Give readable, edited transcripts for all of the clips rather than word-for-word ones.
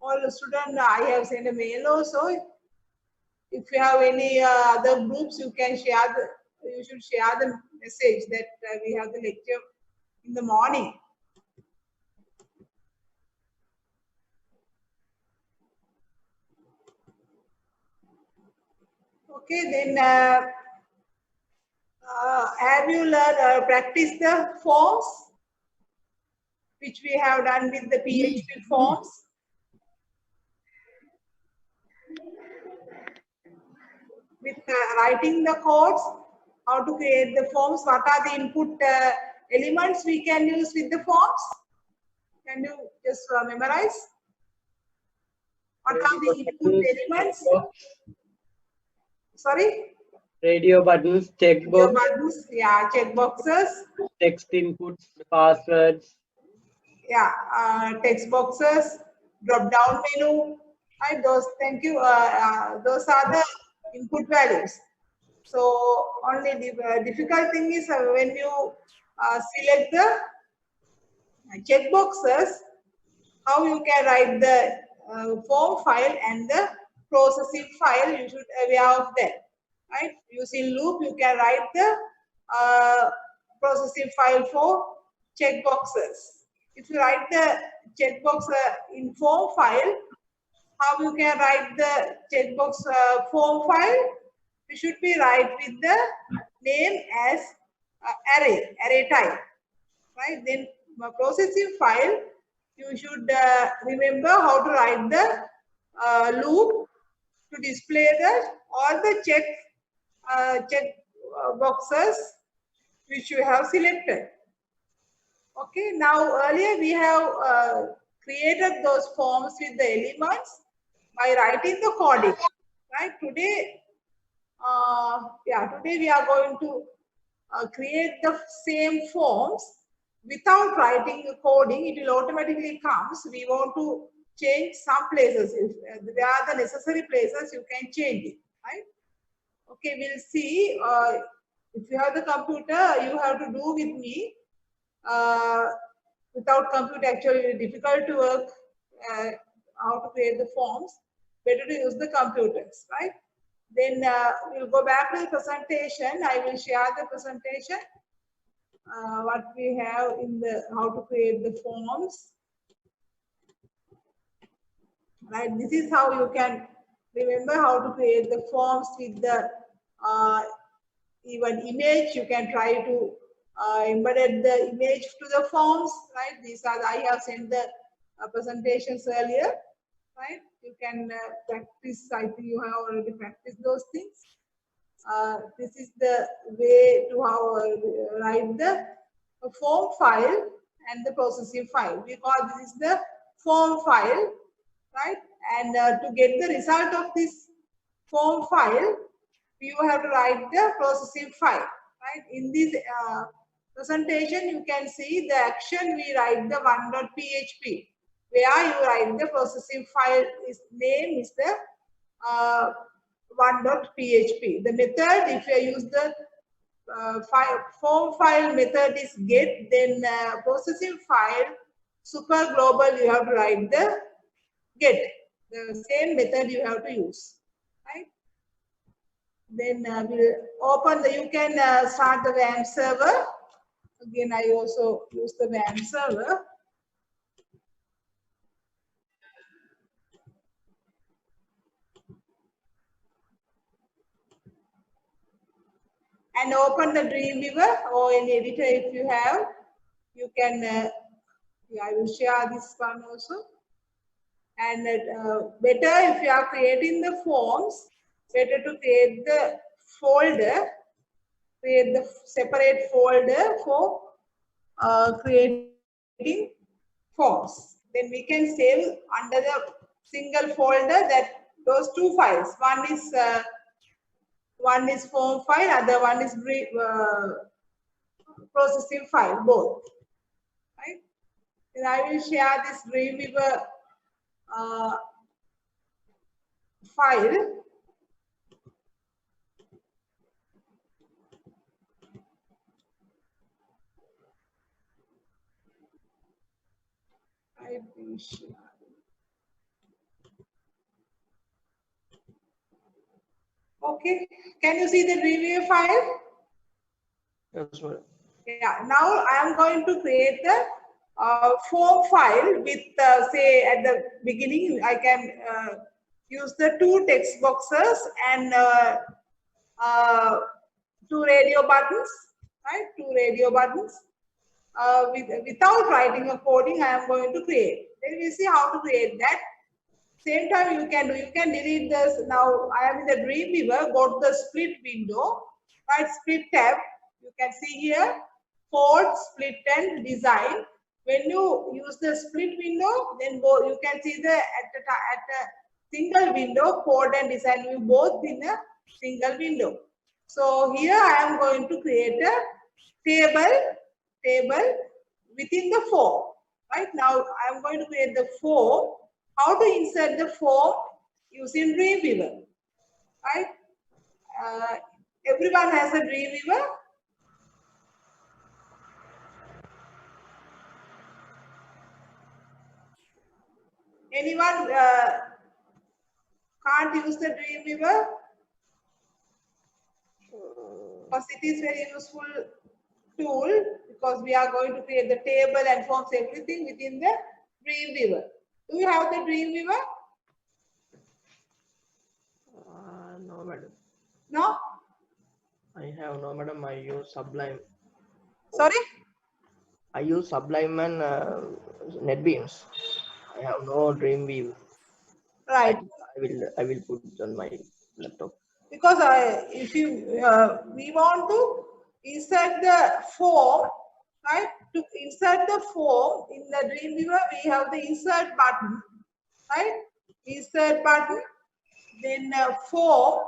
all the students, I have sent a mail also. If you have any other groups, you can share you should share the message that we have the lecture in the morning. Okay, then have you learned practice the forms which we have done with the PHP forms? With writing the codes, how to create the forms, what are the input elements we can use with the forms? Can you just memorize? What are the input elements? Sorry? Radio buttons, checkbox, buttons, yeah, check boxes, text inputs, passwords. Yeah, text boxes, drop down menu, right? Those, thank you. Those are the input values. So only the difficult thing is when you select the check boxes, how you can write the form file and the processing file. You should be aware of that, right? Using loop, you can write the processing file for check boxes. If you write the checkbox in form file, how you can write the checkbox form file? You should be write with the name as array type, right? Then processing file, you should remember how to write the loop to display all the check boxes which you have selected. Okay, now earlier we have created those forms with the elements by writing the coding, right? Today, today we are going to create the same forms without writing the coding. It will automatically comes. We want to change some places. If there are the necessary places, you can change it, right? Okay, we'll see. If you have the computer, you have to do with me. Without computer, actually difficult to work how to create the forms. Better to use the computers, right? Then we'll go back to the presentation. I will share the presentation. What we have in the how to create the forms. Right. This is how you can remember how to create the forms with the even image. You can try to embed the image to the forms, right? These are I have sent the presentations earlier, right? You can practice. I think you have already practiced those things. This is the way to how write the form file and the processing file. We call this is the form file, right? And to get the result of this form file, you have to write the processing file, right? In this presentation, you can see the action we write the one.php, where you write the processing file name is the one.php. The method, if you use the form file method is get, then processing file super global, you have to write the get. The same method you have to use, right? Then we'll open the, you can start the WAMP server. Again, I also use the WAMP server. And open the Dreamweaver or any editor if you have. You can, I will share this one also. And better if you are creating the forms, better to create the folder, create the separate folder for creating forms. Then we can save under the single folder that those two files. One is form file, other one is processing file, both. Right? Then I will share this Dreamweaver file. I will share. Okay, can you see the Dreamweaver file? Yes, madam. Yeah, now I am going to create the form file with, say, at the beginning, I can use the 2 text boxes and 2 radio buttons, right? 2 radio buttons. Without writing a coding, I am going to create. Then we see how to create that. Same time you can delete this. Now I am in the Dreamweaver, go to the split window, right? Split tab. You can see here, code, split and design. When you use the split window, then go, you can see the at a single window, code and design will both in a single window. So here I am going to create a table within the form. Right now I am going to create the form. How to insert the form using Dreamweaver, right? Everyone has a Dreamweaver. Anyone can't use the Dreamweaver? Because it is very useful tool, because we are going to create the table and forms, everything within the Dreamweaver. Do you have the Dreamweaver? No, madam. No? I have no, madam. I use Sublime. Sorry? I use Sublime and NetBeans. I have no Dreamweaver. Right. I will put it on my laptop. Because if you we want to insert the form, right? To insert the form in the Dreamweaver, we have the insert button, right? Insert button, then form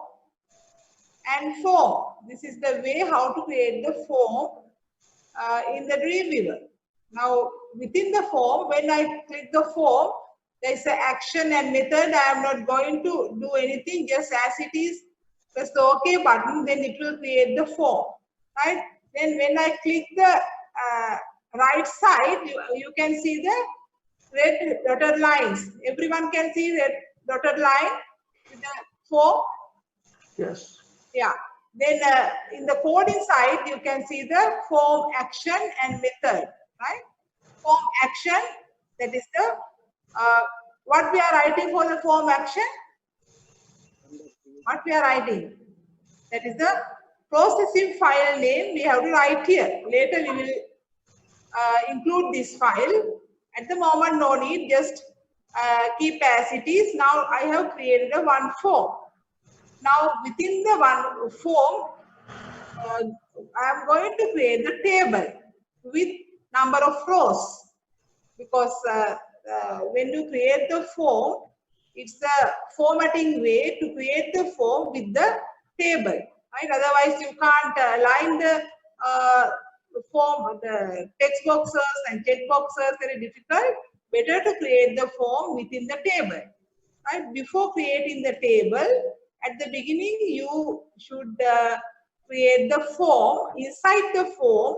and form. This is the way how to create the form in the Dreamweaver. Now within the form, when I click the form, there is an action and method. I am not going to do anything, just as it is. Press the OK button, then it will create the form, right? Then when I click the right side, you can see the red dotted lines. Everyone can see red dotted line with the form. Yes. Yeah. Then in the coding side, you can see the form, action and method, right? Form action, that is the what we are writing for the form action. What we are writing, that is the processing file name we have to write here. Later we will include this file. At the moment no need, just keep as it is. Now I have created a one form. Now within the one form, I am going to create the table with number of rows, because when you create the form, it's the formatting way to create the form with the table, right? Otherwise you can't align the form, the text boxes and check boxes, very difficult. Better to create the form within the table, right? Before creating the table, at the beginning you should create the form. Inside the form,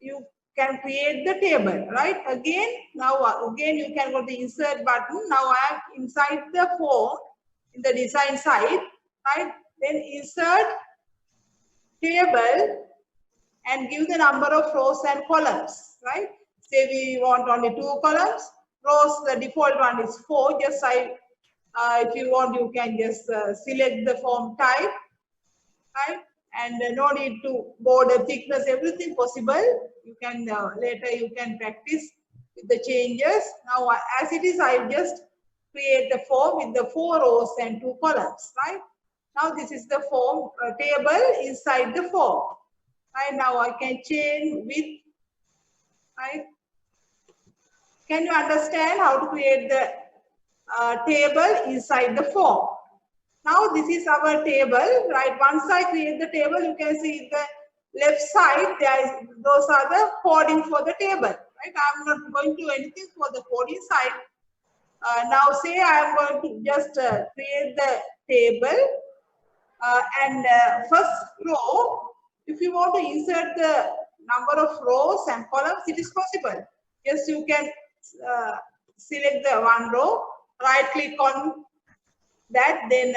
you can create the table, right? Again, now again you can go to the insert button. Now I am inside the form in the design side, right? Then insert table and give the number of rows and columns, right? Say we want only 2 columns. Rows, the default one is 4. Just if you want, you can just select the form type, right? And no need to border thickness, everything possible. You can later you can practice with the changes. Now as it is, I just create the form with the 4 rows and 2 columns, right? Now this is the form table inside the form. Right, now I can change width, right? Can you understand how to create the table inside the form? Now this is our table, right? Once I create the table, you can see the left side, those are the coding for the table, right? I'm not going to do anything for the coding side. Now say I am going to just create the table and first row, if you want to insert the number of rows and columns, it is possible. Yes, you can select the one row, right click on that, then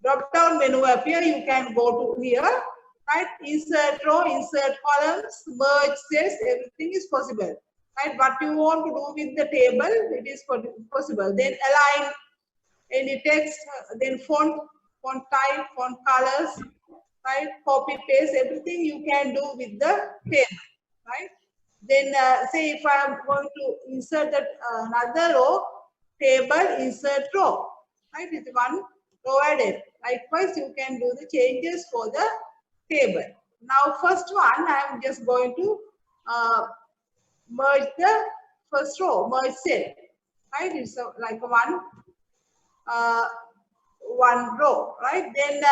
drop down menu appear, you can go to here, right? Insert row, insert columns, merge cells, everything is possible, right? What you want to do with the table, it is possible. Then align any text, then font type, font colors, right? Copy paste, everything you can do with the table, right? Then say if I am going to insert that another row, table insert row, right? It's one row added. Likewise, you can do the changes for the table. Now, first one, I am just going to merge the first row, merge cell, right? It's like one row, right? Then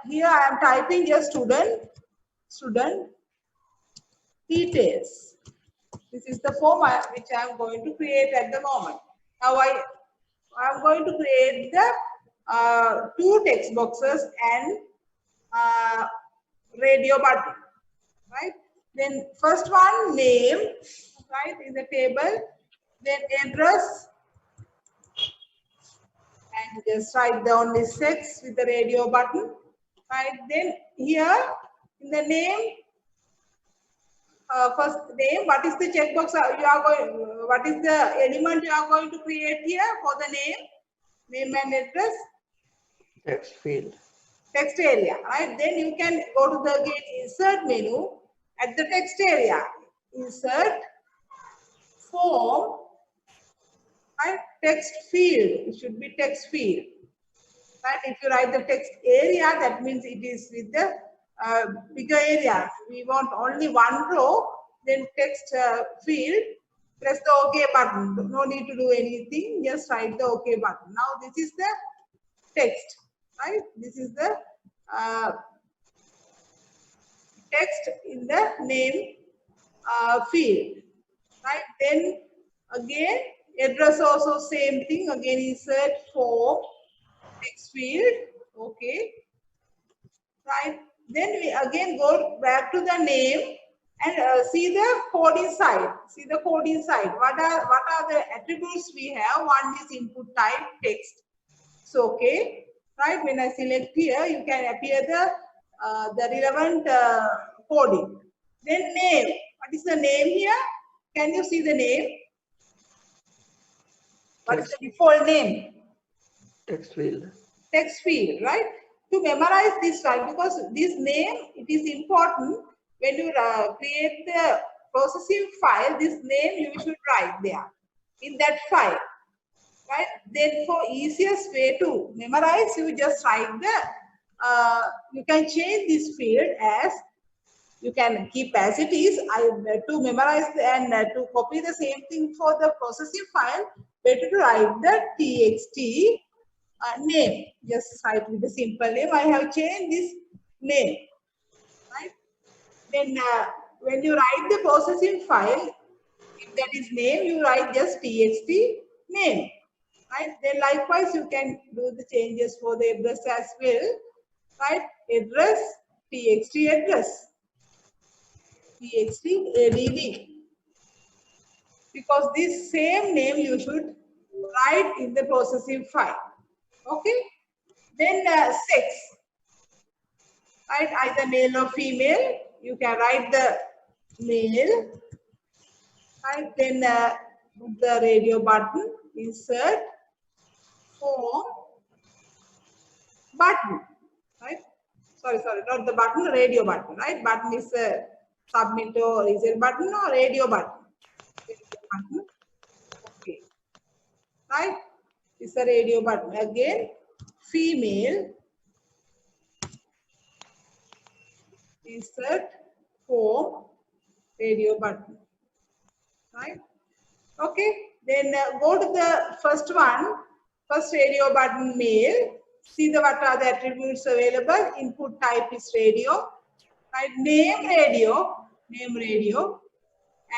here I am typing just student details. This is the form which I am going to create at the moment. Now I am going to create the two text boxes and radio button, right? Then first one, name, right, in the table. Then address, and just write down the sex with the radio button, right? Then here in the name, first name, what is the checkbox you are going, what is the element you are going to create here for the name and address? Text field. Text area, right? Then you can go to the again insert menu at the text area, insert form, right? Text field, it should be text field, right? If you write the text area, that means it is with the bigger area. We want only one row, then text field, press the OK button. No need to do anything, just write the OK button. Now this is the text, right? This is the text in the name field, right? Then again, address also same thing, again insert form, text field, okay, right? Then we again go back to the name and see the code inside. See the code inside. What are the attributes we have? One is input type text. So okay, right? When I select here, you can appear the relevant coding. Then name. What is the name here? Can you see the name? What is the default name? Text field. Text field, right? To memorize this, right? Because this name, it is important when you create the processing file. This name you should write there in that file, right? Then for easiest way to memorize, you just write the. You can change this field as. You can keep as it is. To memorize and to copy the same thing for the processing file, better to write the txt name. Just write with the simple name. I have changed this name, right? Then when you write the processing file, if that is name, you write just txt name, right? Then likewise, you can do the changes for the address as well, right? Address, txt address. txt add, because this same name you should write in the processing file. Okay, then sex, right? Either male or female, you can write the male, right? Then the radio button, insert form button, right? Sorry, not the button, radio button, right? Button is a submit or result button or radio button. Okay, right? It's a radio button. Again, female, insert form, radio button, right? Okay, then go to the first one, first radio button, male. See what are the attributes available. Input type is radio, right? Name radio,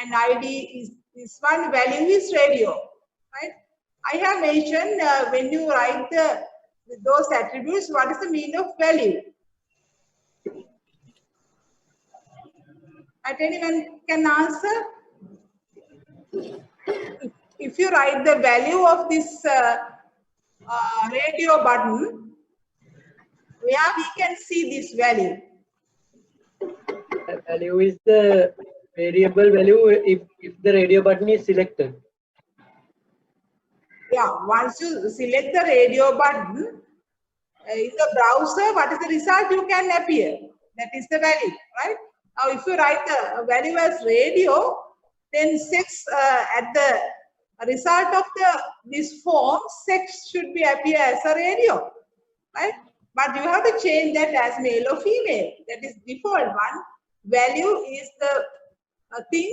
and ID is this one, value is radio, right? I have mentioned when you write those attributes, what is the meaning of value? Anyone can answer? If you write the value of this radio button, where we can see this value. The value is the variable value if the radio button is selected. Yeah, once you select the radio button in the browser, what is the result you can appear? That is the value, right? Now, if you write the value as radio, then sex at the result of this form, sex should be appear as a radio, right? But you have to change that as male or female. That is default one. Value is the thing,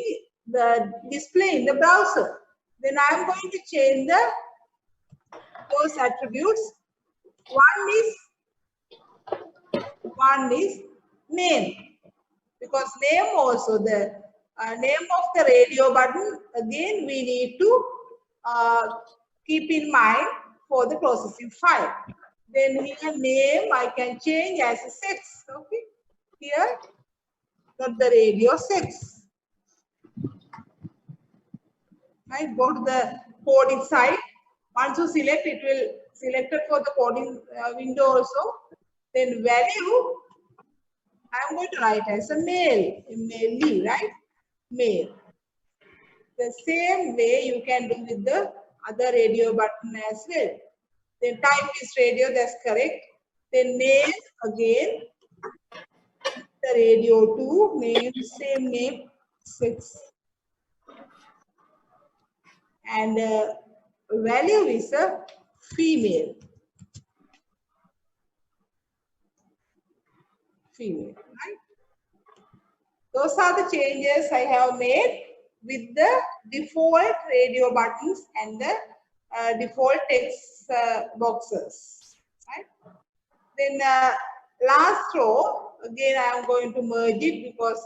the display in the browser. Then I am going to change those attributes. One is name, because name also the name of the radio button, again we need to keep in mind for the processing file. Then here name I can change as a sex. Okay, here not the radio sex. Right, go to the coding side. Once you select, it will select it for the coding window also. Then value, I'm going to write as a male, male, right? Male. The same way you can do with the other radio button as well. Then type is radio, that's correct. Then name again, the radio 2, name, same name, 6. And value is a female. Female, right? Those are the changes I have made with the default radio buttons and the default text boxes, right? Then last row, again I am going to merge it because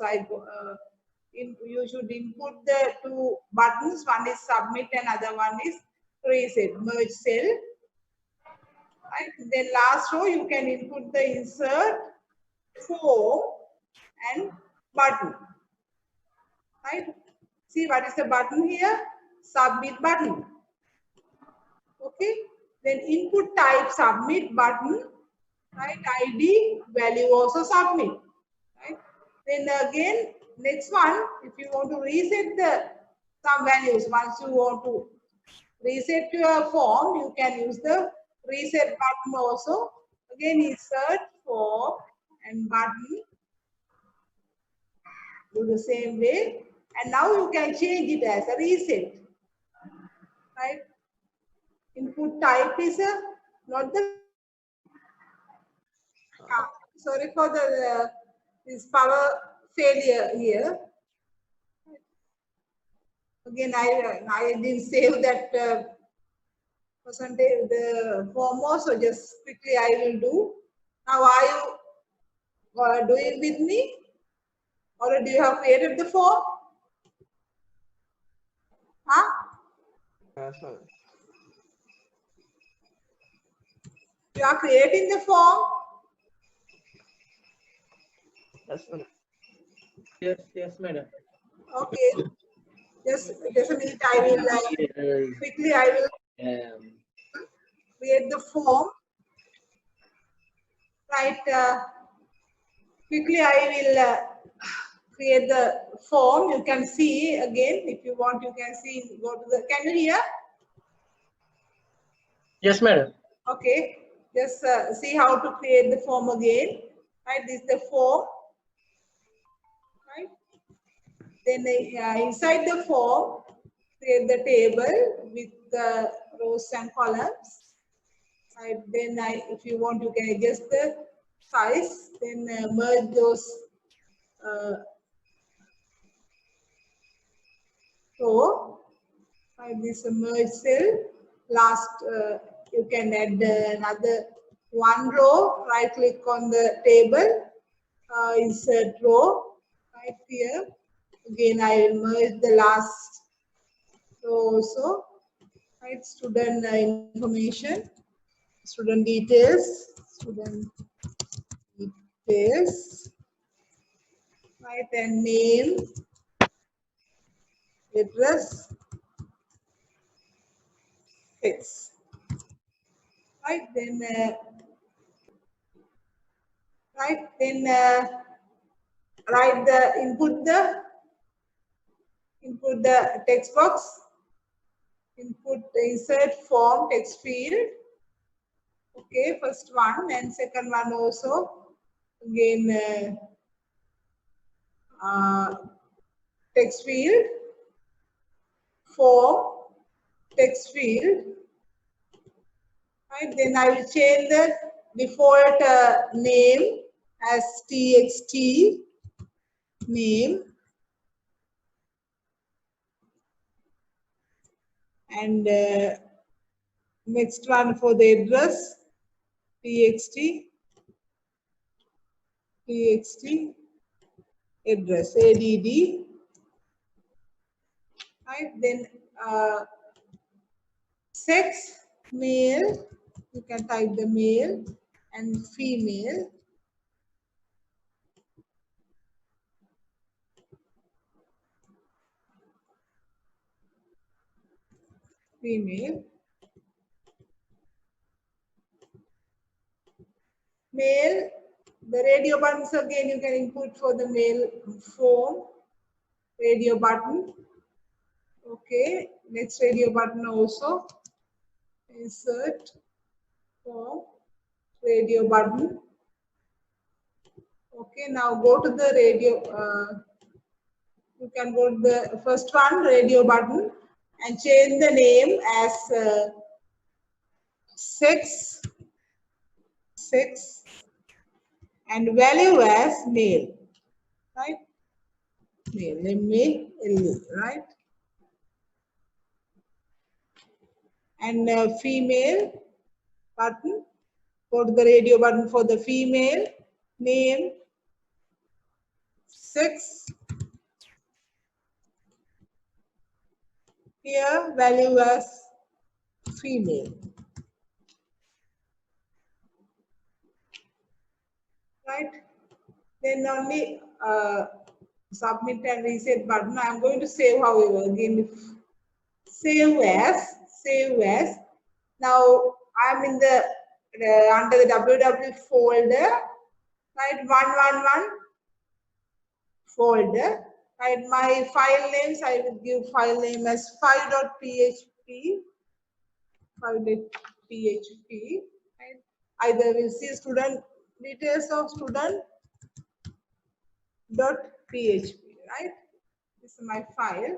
you should input the two buttons. One is submit and other one is reset, merge cell. Right? Then last row you can input the insert, form and button. Right? See what is the button here? Submit button. Okay. Then input type submit button. Right? ID value also submit. Right? Then again next one, if you want to reset some values, once you want to reset your form, you can use the reset button also. Again insert form and button. Do the same way. And now you can change it as a reset. Right? Input type is not the. Sorry for the this power failure here. Again, I didn't save that percentage, the form also. Just quickly I will do. Now are you doing with me? Or do you have created the form? Huh? Yes, ma'am. You are creating the form? Yes, ma'am. Yes, madam. Okay. Just a minute, I will quickly I will create the form. Right. Quickly I will create the form. You can see again if you want. You can see. Go to the. Can you hear? Yes, madam. Okay. Just see how to create the form again. Right. This is the form. Right. Then inside the form, create the table with the rows and columns. Right. Then if you want, you can adjust the size. Then merge those row. Right. This merge cell. Last, you can add another one row. Right click on the table. Insert row. Right here. Again, I will merge the last row also. Right, student information, student details, right, and name, address, text. Right, then right? Then write the input the text box, input insert form text field. Okay, first one, and second one also again text field, form text field. Right, then I will change the default name as txt name, and next one for the address txt address add, right? Then sex male, you can type the male, and female. Female. Male, the radio buttons again you can input for the male form, radio button. Okay, next radio button also insert form radio button. Okay, now go to the radio, you can go to the first one, radio button, and change the name as sex and value as male, right? Male, M-A-L-E, right? And female button, go to the radio button for the female, name, sex, here value as female, right? Then only submit and reset button. I am going to save, however, again save as. Now I am in the under the www folder, right? 111 folder, right? My file names, I will give file name as file.php, right? Either we'll see student details of student.php, right? This is my file.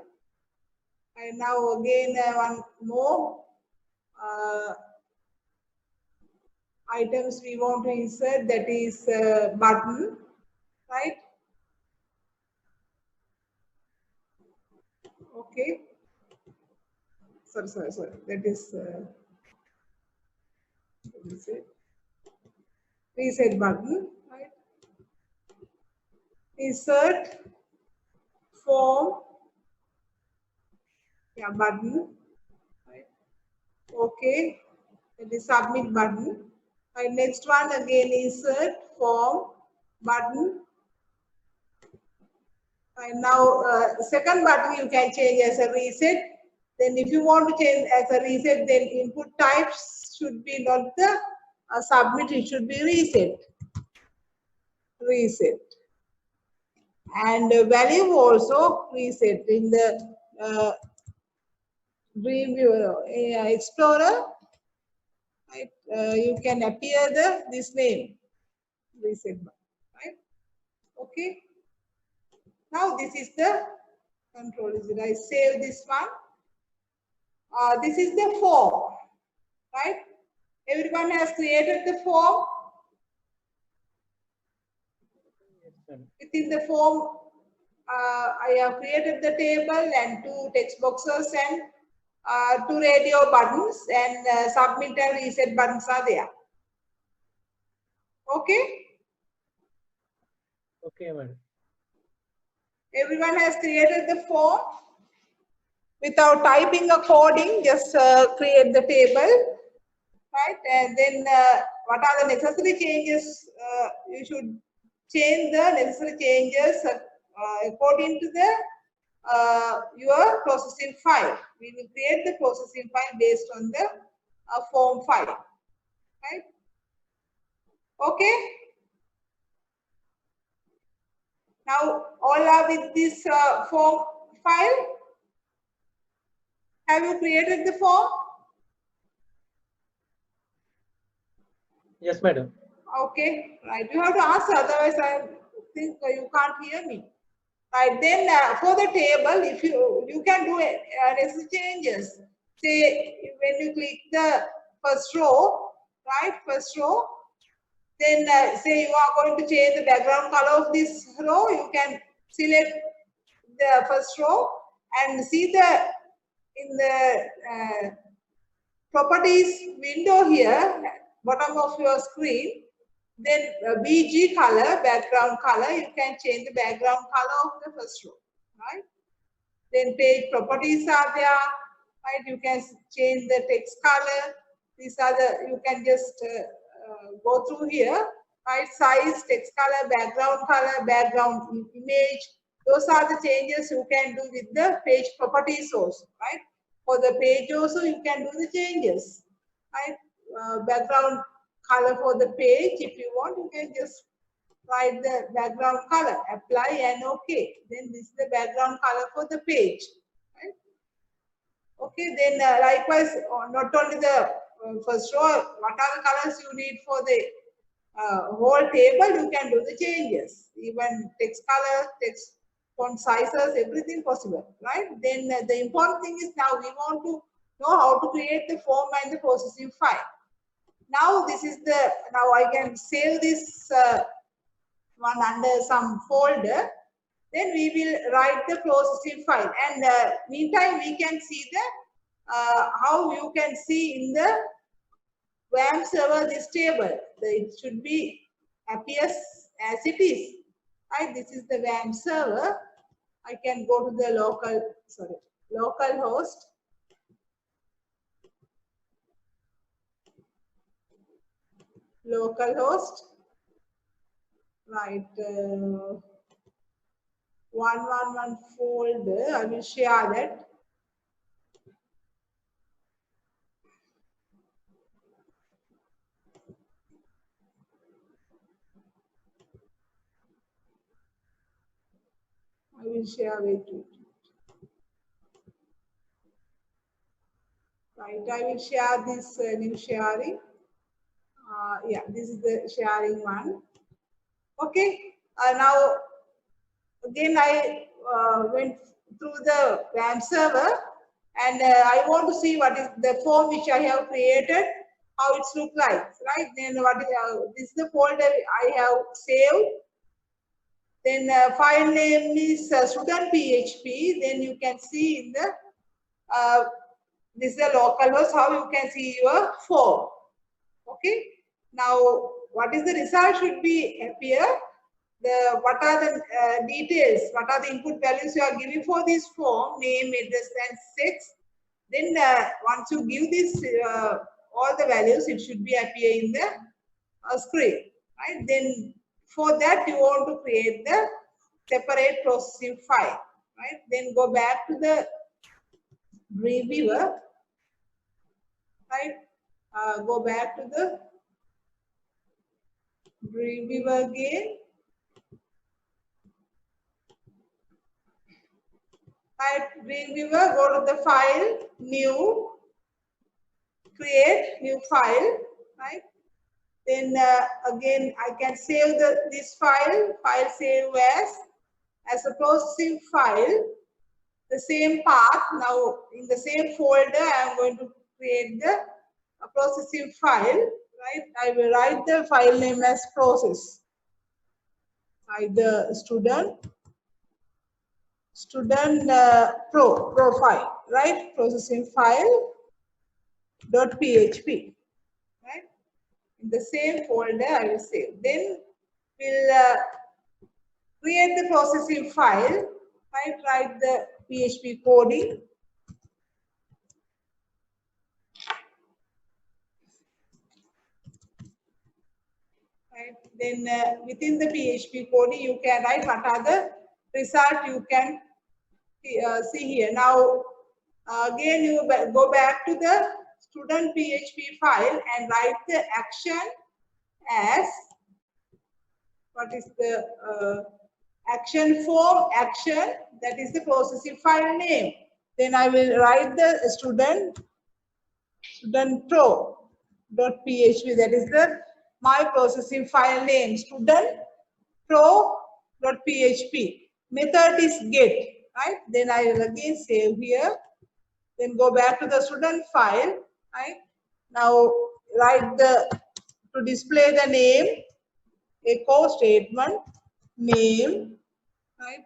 And now again one more items we want to insert, that is button, right? Okay. Sorry. That is reset button, right? Insert form, yeah, button, right? Okay. That is submit button. Right, next one again insert form button. And now second button you can change as a reset. Then if you want to change as a reset, then input types should be not the submit, it should be reset. And value also reset in the Dreamweaver Explorer. Right, you can appear this name reset button, right? Okay. Now this is the control. I save this one. This is the form, right? Everyone has created the form. Within the form, I have created the table and 2 text boxes and 2 radio buttons, and submit and reset buttons are there. Okay? Okay, madam. Everyone has created the form. Without typing a coding, just create the table, right? And then what are the necessary changes? You should change the necessary changes according to the your processing file. We will create the processing file based on the form file, right? Okay. Now all are with this form file. Have you created the form? Yes, madam. Okay, right. You have to answer, otherwise I think you can't hear me. Right. Then for the table, if you can do necessary changes. Say when you click the first row, right? First row. Then say you are going to change the background color of this row. You can select the first row and see the in the properties window here, bottom of your screen. Then BG color, background color, you can change the background color of the first row, right? Then page properties are there, right? You can change the text color. These are the, you can just go through here, right? Size, text color, background image. Those are the changes you can do with the page properties also, right? For the page also, you can do the changes, right? Background color for the page, if you want, you can just write the background color, apply and okay. Then this is the background color for the page, right? Okay, then likewise, not only the first row, what are the colors you need for the whole table, you can do the changes. Even text color, text font sizes, everything possible, right? Then the important thing is now we want to know how to create the form and the processing file. Now this is the, now I can save this one under some folder. Then we will write the processing file, and meantime we can see the how you can see in the WAM server this table. It should be appears as it is. Right, this is the WAM server. I can go to the local host. Localhost. Right. 111 folder. I will share that. I will share with you. Right, I will share this new sharing. Yeah, this is the sharing one. Okay, now again I went through the WAM server, and I want to see what is the form which I have created, how it's look like, right? Then what is this is the folder I have saved. Then file name is student PHP. Then you can see in the this is the localhost, how you can see your form. Okay. Now, what is the result should be appear? The what are the details? What are the input values you are giving for this form? Name, address, and sex. Then once you give this all the values, it should be appear in the screen, right? Then for that you want to create the separate processing file, right? Then go back to the Dreamweaver, right? Go back to the Dreamweaver again. Right, Dreamweaver, go to the file, new, create new file, right? Then again, I can save this file save as a processing file, the same path. Now in the same folder, I am going to create the processing file, right? I will write the file name as process. Either student profile, right? Processing file .php, right? In the same folder, I will save. Then we'll create the processing file, right? Write the PHP coding. Right? Then within the PHP coding, you can write what are the result you can see here. Now, again, you go back to the student PHP file and write the action as, what is the action form, action, that is the processing file name. Then I will write the student pro.php, that is the my processing file name, student pro.php. Method is get, right? Then I will again save here. Then go back to the student file, right? Now write to display the name, echo statement, name, right?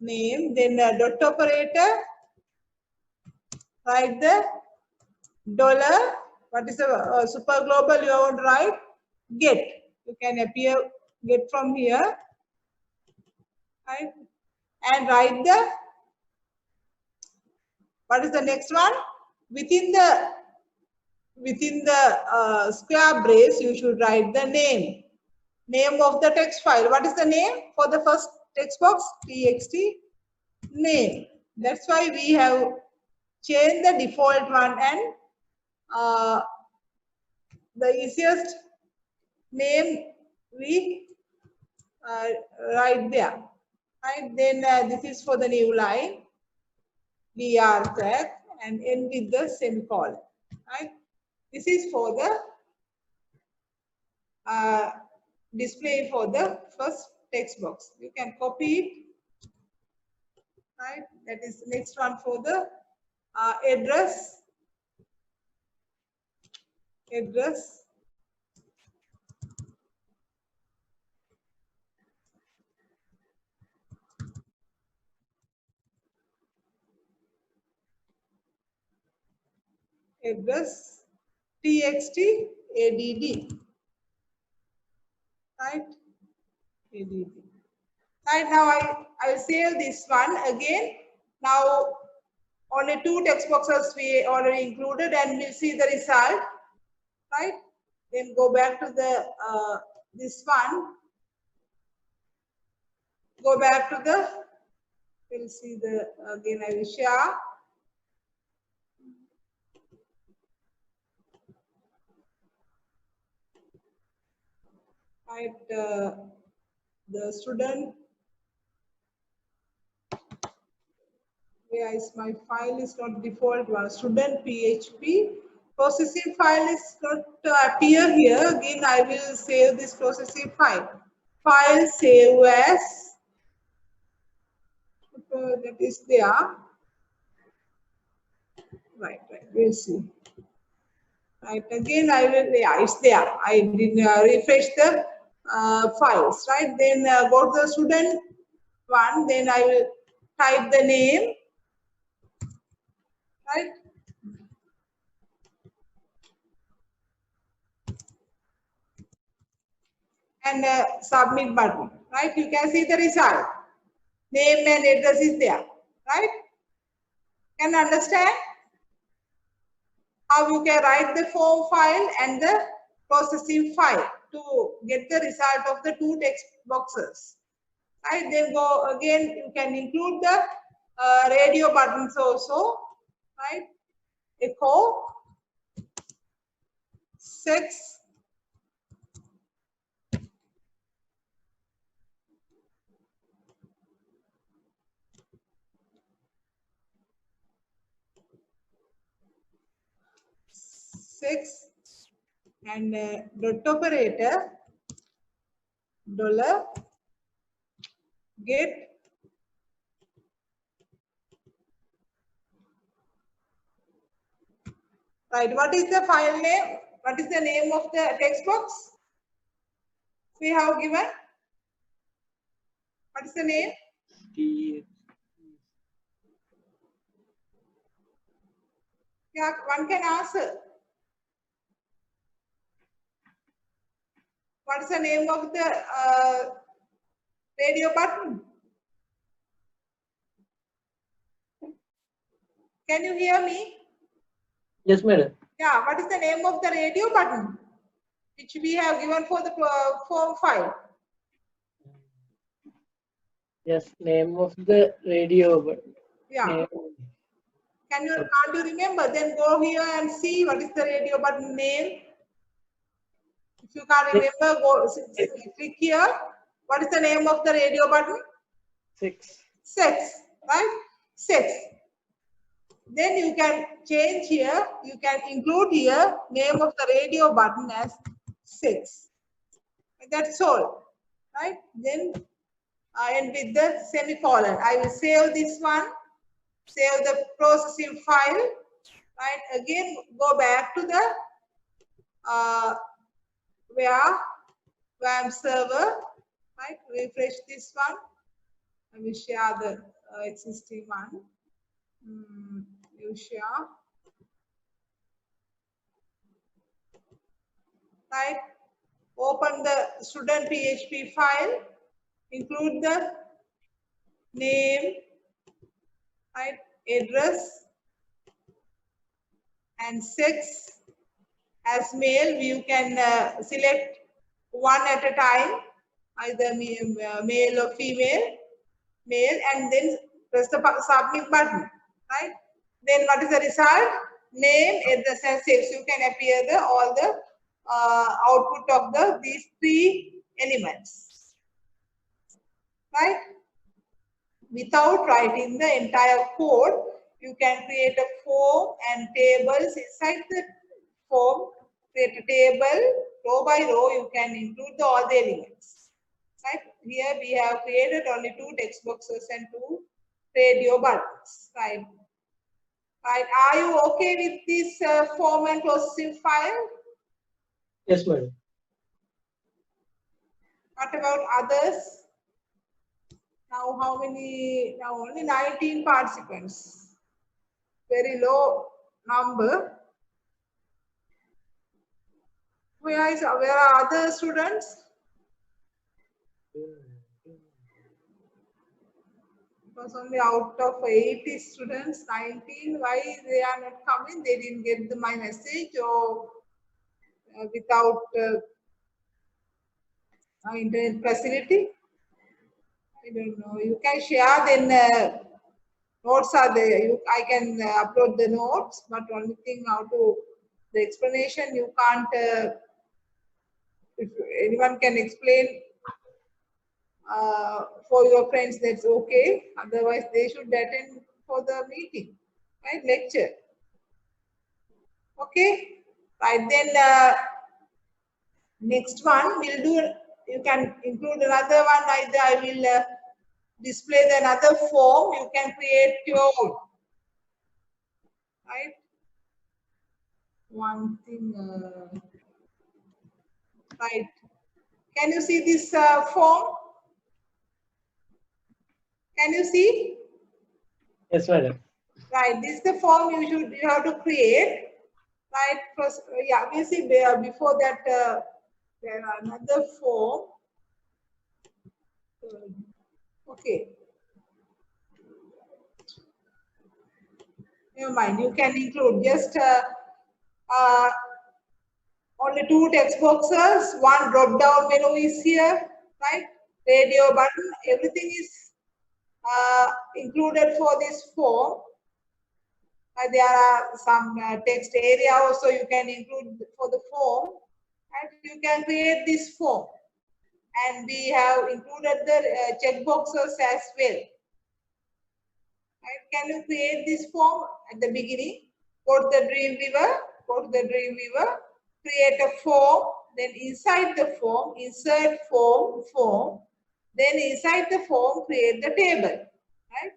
Name, then dot operator, write the dollar, what is the super global you want to write? Get. You can appear get from here, right? And write the, what is the next one? Within the square brace, you should write the name of the text file. What is the name for the first text box? txt name. That's why we have changed the default one, and the easiest name we write there. Right? Then this is for the new line, BR tag, and end with the semicolon. Right? This is for the display for the first text box. You can copy it. Right? That is the next one for the address. Address txt add, right? Add. Right, now I will save this one again. Now only 2 text boxes we already included, and we'll see the result, right? Then go back to the this one. Go back to the, we'll see the, again I will share. Right, the student, where is my file is not default one, student PHP processing file is not appear here. Again I will save this processing file. File save as, that is there. Right, we'll see. Right, again I will, yeah, it's there. I did refresh the files, right? Then go to the student one, then I will type the name, right? And submit button, right? You can see the result. Name and address is there, right? Can you understand how you can write the form file and the processing file to get the result of the 2 text boxes, right? Then go again, you can include the radio buttons also, right? Echo, sex, and dot operator, dollar, get, right? What is the file name? What is the name of the text box we have given? What is the name? Yeah, one can answer. What is the name of the radio button? Can you hear me? Yes, madam. Yeah, what is the name of the radio button which we have given for the form file? Yes, name of the radio button. Yeah. Can't you remember? Then go here and see what is the radio button name. If you can't remember, go click here. What is the name of the radio button? 6. 6, right? 6. Then you can change here, you can include here name of the radio button as 6. That's all, right? Then I end with the semicolon. I will save this one, save the processing file, right? Again, go back to the WAM server, right? Refresh this one. I will share the existing one. You share. Right? Open the student PHP file, include the name, right, address, and sex as male. You can select one at a time, either male or female, male, and then press the submit button, right? Then what is the result? Name, address, and sex. You can appear all the output of these 3 elements, right? Without writing the entire code, you can create a form and tables inside the form. Create a table row by row. You can include all the elements. Right? Here we have created only 2 text boxes and 2 radio buttons. Right? Right? Are you okay with this form and processing file? Yes, madam. What about others? Now how many? Now only 19 participants. Very low number. Where are other students? Because only out of 80 students, 19. Why they are not coming? They didn't get my message, or without internet facility. I don't know. You can share, then notes are there. I can upload the notes, but only thing the explanation you can't. If anyone can explain for your friends, that's okay. Otherwise, they should attend for the meeting, right? Lecture. Okay, right? Then next one we'll do. You can include another one. Either I will display another form. You can create your own, right? One thing, right? Can you see this form? Can you see? Yes, madam. Right. This is the form you have to create. Right. First, yeah. We see before that there are another form. Okay. Never mind. You can include just only 2 text boxes. One drop down menu is here. Right. Radio button. Everything is included for this form. There are some text area also you can include for the form, and you can create this form. And we have included the check boxes as well. And can you create this form at the beginning? Go to the Dreamweaver, create a form, then inside the form, insert form, then inside the form, create the table, right?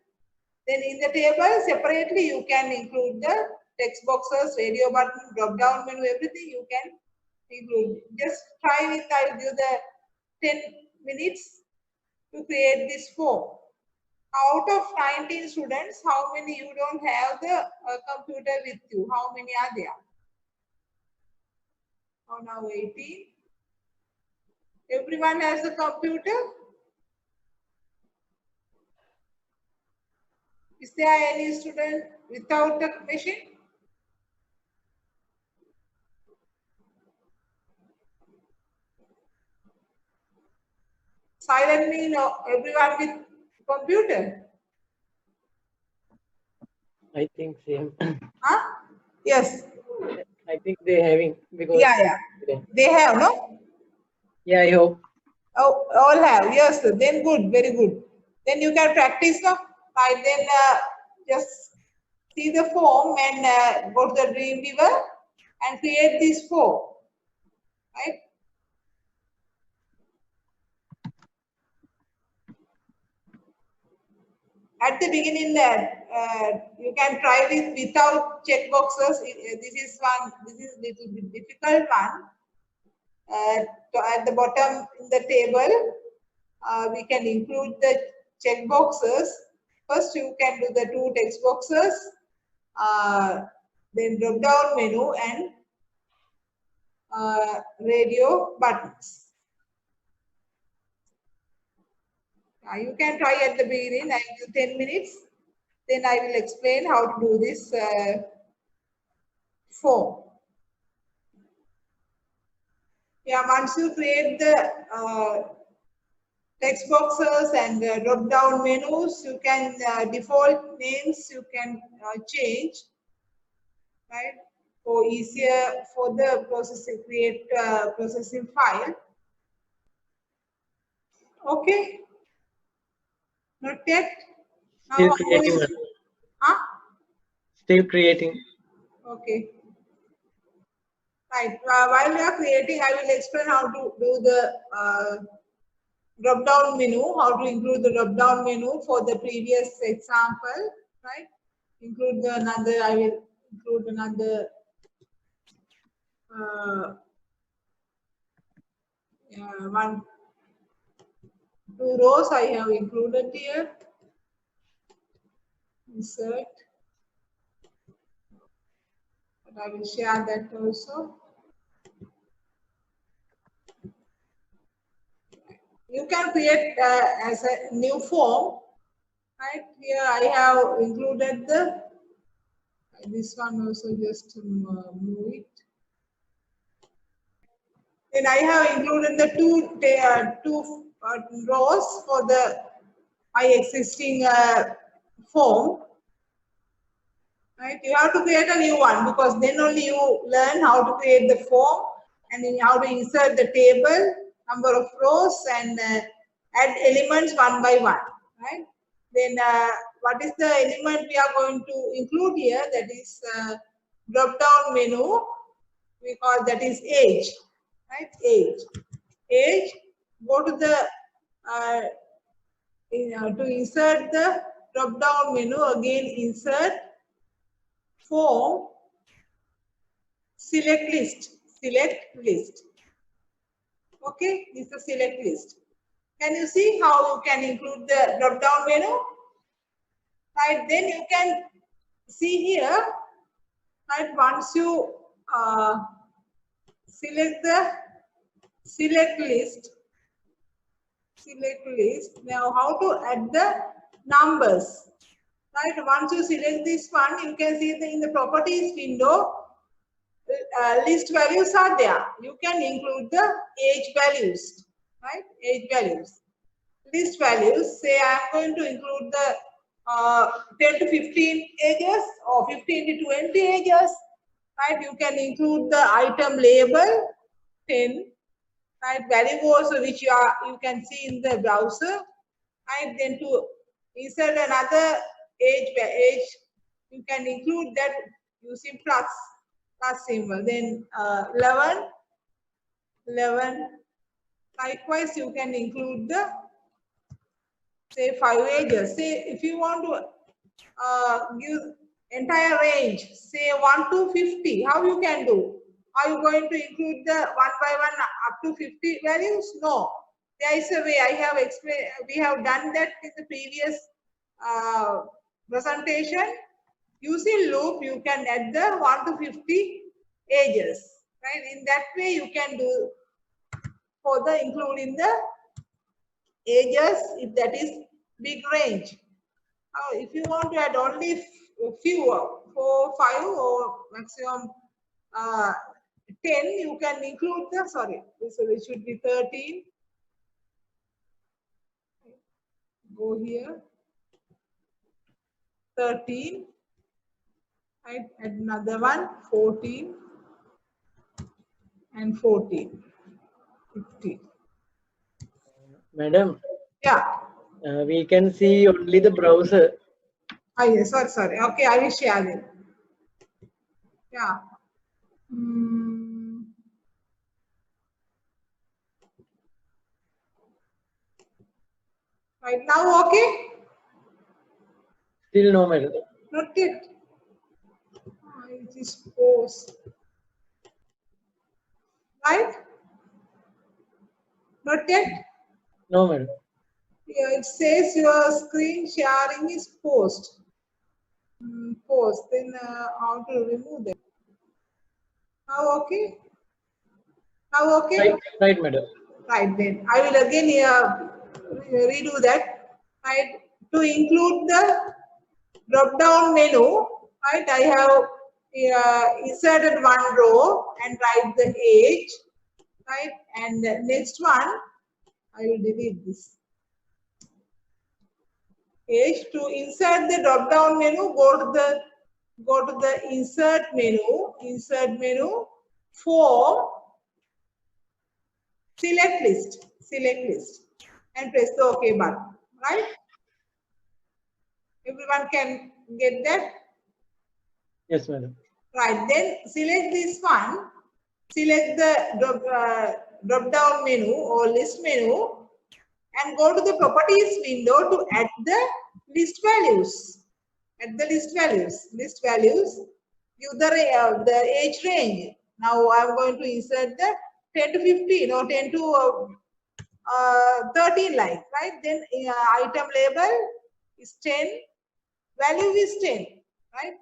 Then in the table, separately, you can include the text boxes, radio button, drop-down menu, everything you can include. Just try with, I'll give the 10 minutes to create this form. Out of 19 students, how many you don't have the computer with you? How many are there? Oh, now 18. Everyone has a computer? Is there any student without a machine? Silent mean everyone with computer? I think same. Huh? Yes. I think they having because Yeah. They have, no? Yeah, I hope. Oh, all have. Yes, then good, very good. Then you can practice now. Right, then just see the form and go to the Dreamweaver and create this form. Right. At the beginning, you can try this without checkboxes. This is little bit difficult one. At the bottom in the table, we can include the checkboxes. First, you can do the 2 text boxes, then drop down menu and radio buttons. You can try at the beginning. I give 10 minutes. Then I will explain how to do this form. Yeah, once you create the text boxes and drop down menus, you can default names you can change, right? For easier for the processing, create processing file. Okay. Not yet. Still creating. Huh? Still creating. Okay. Right. While we are creating, I will explain how to do the drop down menu, how to include the drop down menu for the previous example, right? Include another, I will include another one, 2 rows I have included here. Insert. But I will share that also. You can create as a new form. Right here, I have included this one also. Just move it. Then I have included the two rows for my existing form. Right, you have to create a new one because then only you learn how to create the form and then how to insert the table, number of rows, and add elements one by one. Right. Then what is the element we are going to include here? That is drop down menu. We call that is age. Right, age. Go to the to insert the drop down menu, again insert form, select list. Okay, this is the select list. Can you see how you can include the drop down menu? Right, then you can see here, right, once you select the select list, now how to add the numbers. Right, once you select this one, you can see in the properties window, list values are there. You can include the age values, right? Age values. List values, say I am going to include the 10 to 15 ages or 15 to 20 ages, right? You can include the item label 10, right? Value also which you can see in the browser, right? Then to insert another age, you can include that using plus symbol. Then 11. Likewise, you can include the say 5 ages. Say if you want to give entire range, say 1 to 50, how you can do? Are you going to include the 1 by 1 up to 50 values? No. There is a way. I have explained. We have done that in the previous presentation. Using loop, you can add the 1 to 50 ages. Right? In that way, you can do for the including the ages if that is big range. If you want to add only fewer, 4, 5 or maximum 10, you can include the, sorry, so it should be 13. Go here, 13, right, add another one, 14 and 14, 15. Madam. Yeah. We can see only the browser. Oh, yes, sorry. Okay, I will share it. Yeah. Mm. Right now, okay? Still no, madam. Not yet. It is post. Right? Not yet? No, madam. Yeah, it says your screen sharing is post. Post. Then how to remove that? Now okay? Now okay? Right, madam. Right then. I will again redo that. Right. To include the drop down menu, right? I have inserted one row and write the age, right? And the next one, I will delete this. Age. To insert the drop down menu, go to the insert menu, form, select list, and press the OK button, right? Everyone can get that? Yes, madam. Right, then select this one, select the drop down menu or list menu and go to the properties window to add the list values. Add the list values, give the age range. Now I'm going to insert the 10 to 15 or 10 to 13 like, right? Then item label is 10, value is 10, right?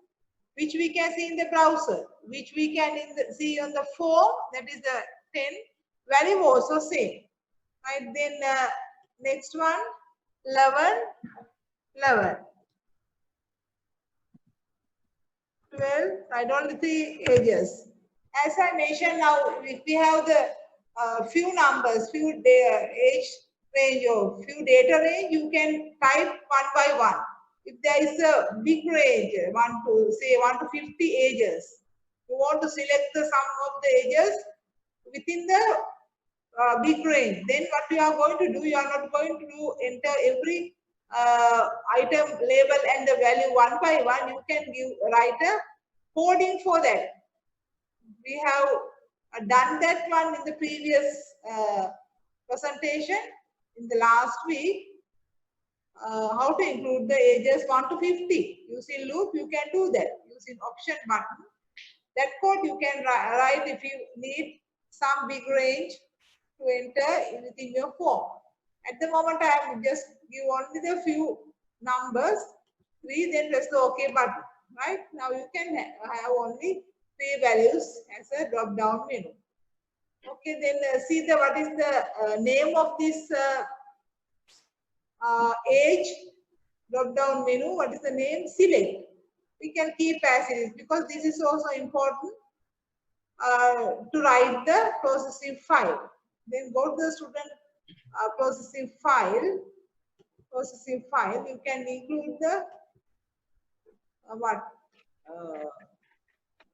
Which we can see in the browser, which we can see on the form, that is the 10, value also same, right? Then next one, 11, 12, right? Only 3 ages. As I mentioned now, if we have the few numbers, few age range or few data range, you can type one by one. If there is a big range, 1 to 50 ages, you want to select the sum of the ages within the big range. Then what you are going to do, you are not going to enter every item label and the value one by one. You can write a coding for that. We have done that one in the previous presentation in the last week. How to include the ages 1 to 50. Using loop, you can do that. Using option button. That code you can write if you need some big range to enter within your form. At the moment, I have just give only the few numbers, 3, then press the OK button. Right now, you can have only 3 values as a drop down menu. Okay, then see what is the name of this age drop down menu. What is the name? Select. We can keep as it is because this is also important to write the processing file. Then go to the student processing file. You can include the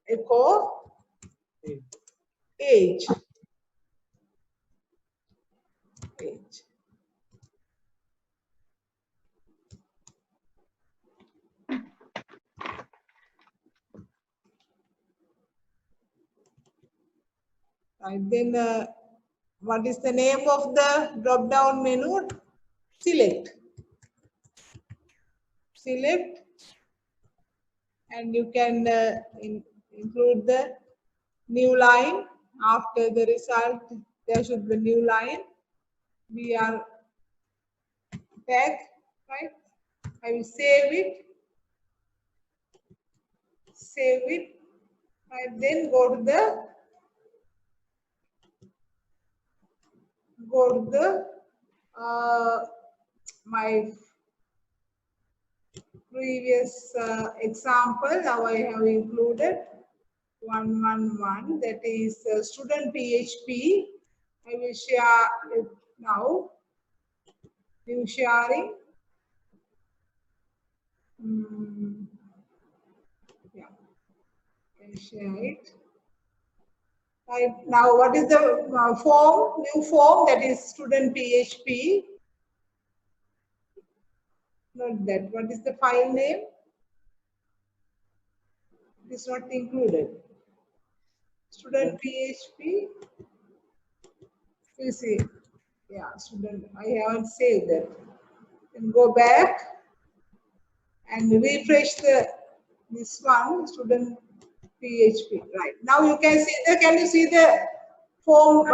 echo age. Right, then what is the name of the drop down menu? Select, and you can include the new line after the result. There should be new line. We are tag, right? I will save it, right? Then go to the my previous example. Now I have included 111, that is student PHP. I will share it now. New sharing. Yeah, I share it. Right now, what is the form? New form, that is student PHP. Not that. What is the file name? It is not included. Student PHP. You see, yeah, student. I haven't saved that. Then go back and refresh this one, student PHP. Right now you can see the. Can you see the form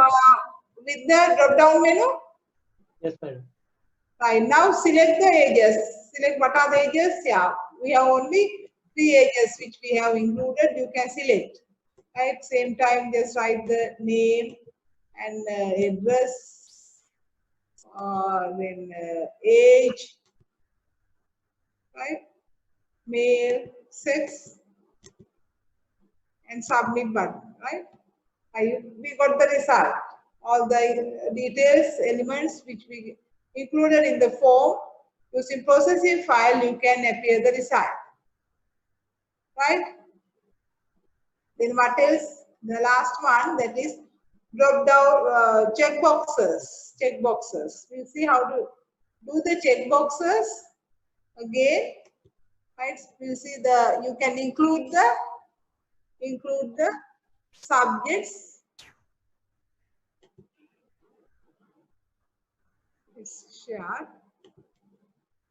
with the drop down menu? Yes, madam. Right now select the ages. Select what are the ages? Yeah, we have only 3 ages which we have included. You can select. Right, same time just write the name and address, then age, right, male, sex, and submit button, right? We got the result. All the details, elements which we included in the form. Using processing file, you can appear the result, right? Then what else? The last one, that is drop down check boxes. Check boxes. We'll see how to do the check boxes again. Right? We'll see the. You can include the subjects. It's shared.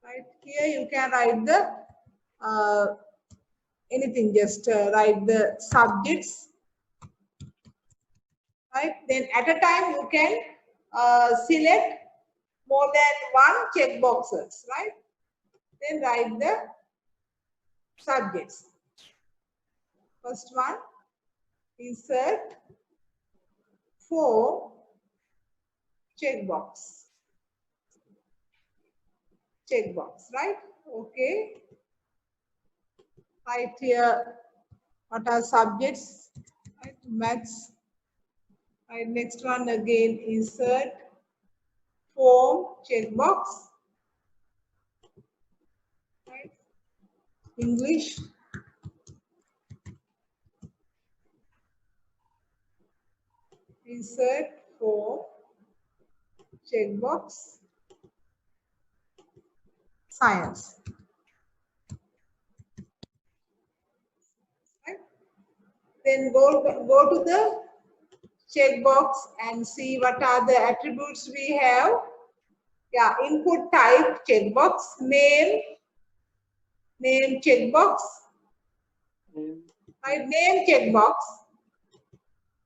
Right here, you can write the anything. Just write the subjects. Right, then at a time you can select more than one check boxes, right? Then write the subjects. First one, insert form checkbox. Checkbox, right? Okay. Right here, what are subjects? Right, maths. Right, next one again, insert form checkbox. Right, English. Insert form checkbox. Science. Right. Then go to the checkbox and see what are the attributes we have. Yeah, input type checkbox, name checkbox, right? Name checkbox,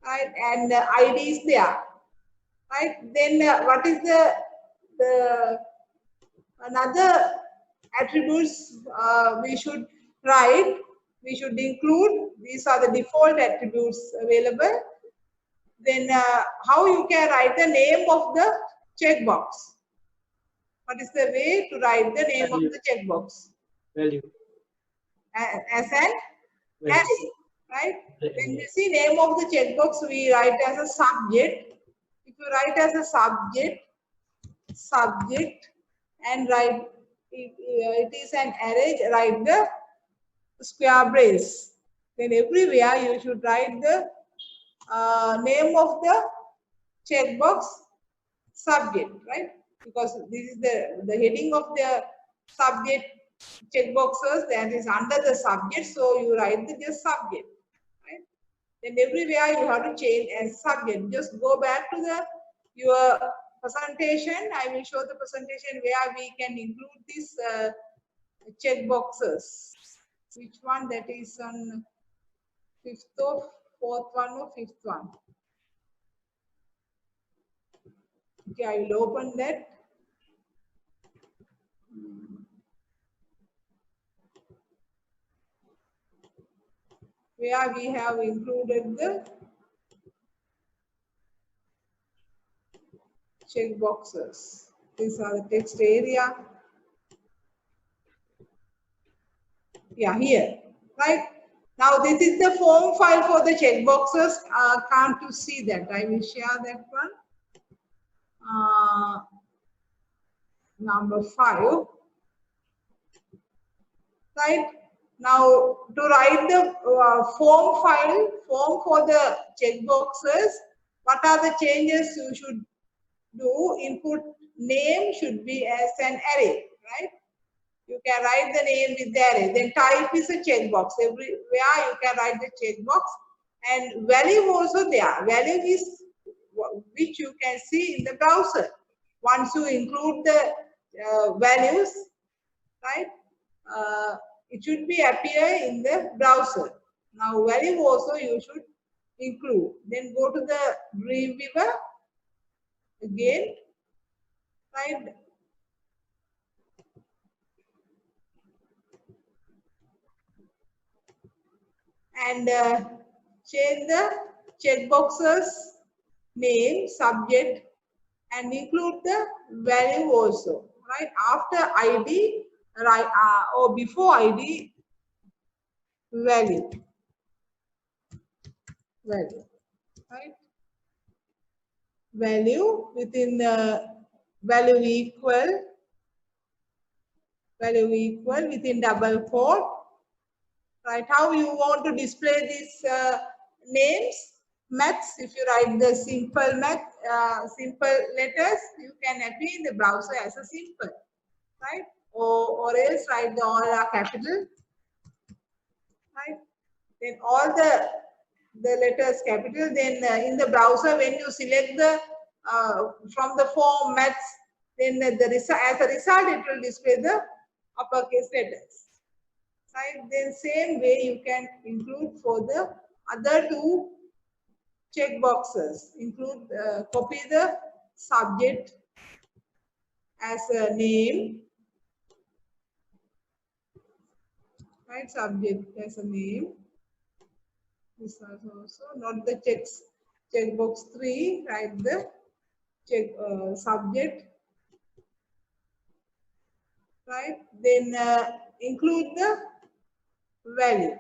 right? And ID is there, right? Then what is the another attributes we should write? We should include. These are the default attributes available. Then how you can write the name of the checkbox? What is the way to write the name Value. of the checkbox? Value. As an array, right? When you see name of the checkbox, we write as a subject. If you write as a subject, and write it is an array, write the square brace. Then everywhere you should write the name of the checkbox subject, right? Because this is the heading of the subject checkboxes that is under the subject, so you write the just subject, right? Then everywhere you have to change as subject. Just go back to your presentation. I will show the presentation where we can include these checkboxes. Which one? That is on fourth one or fifth one. Okay, I will open that. Where we have included the check boxes. These are the text area. Yeah, here, right? Now this is the form file for the check boxes. Can't you see that? I will share that one. Number 5. Right? Now to write the form for the check boxes, what are the changes you should do? Input name should be as an array, right? you can write the name with the array. Then type is a checkbox. Everywhere you can write the checkbox. And value also there. Value is which you can see in the browser. Once you include the values, right, it should be appear in the browser. Now value also you should include. Then go to the Dreamweaver again, right. And change the checkboxes name, subject, and include the value also, right? After ID, right, or before ID, value, right? Value within the value equal within double quote, right? How you want to display these names? Maths, if you write the simple simple letters, you can appear in the browser as a simple, right? Or else write the all are capital, right? Then all the letters capital. Then in the browser, when you select the from the form Maths, then the result, as a result, it will display the uppercase letters, right? Then same way you can include for the other two check boxes. Include copy the subject as a name, right? Subject as a name. This is also not the checkbox 3, write the subject, right? Then include the value.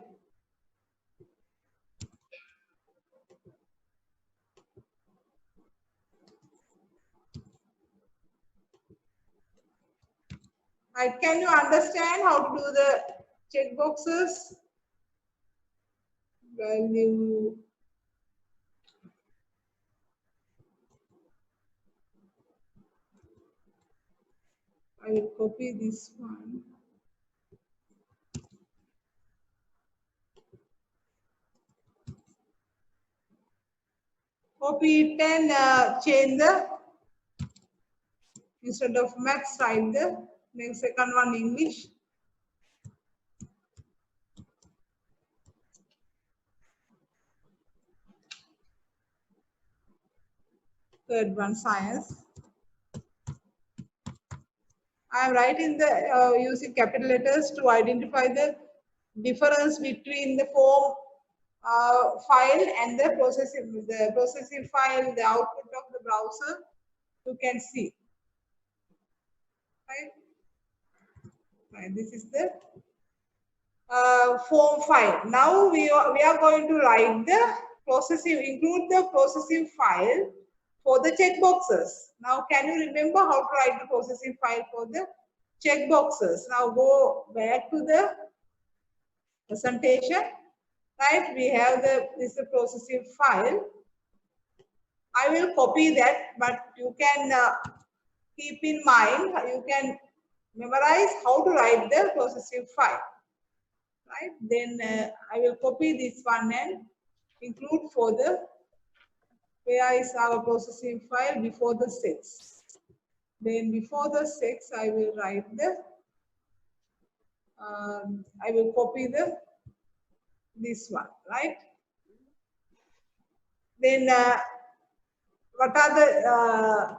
Right? Can you understand how to do the checkboxes? Value. I will copy this one. Copy it and change the, instead of Maths, write the next second one English. Third one Science. I am writing the using capital letters to identify the difference between the form file and the processing file, the output of the browser. You can see, right? Right. This is the form file. Now we are going to write the include the processing file for the checkboxes. Now, can you remember how to write the processing file for the checkboxes? Now go back to the presentation, right? We have this processing file. I will copy that, but you can keep in mind, you can memorize how to write the processing file, right? Then I will copy this one and include for the, where is our processing file before the 6. Then before the 6, I will write the, I will copy this one, right? Then what are the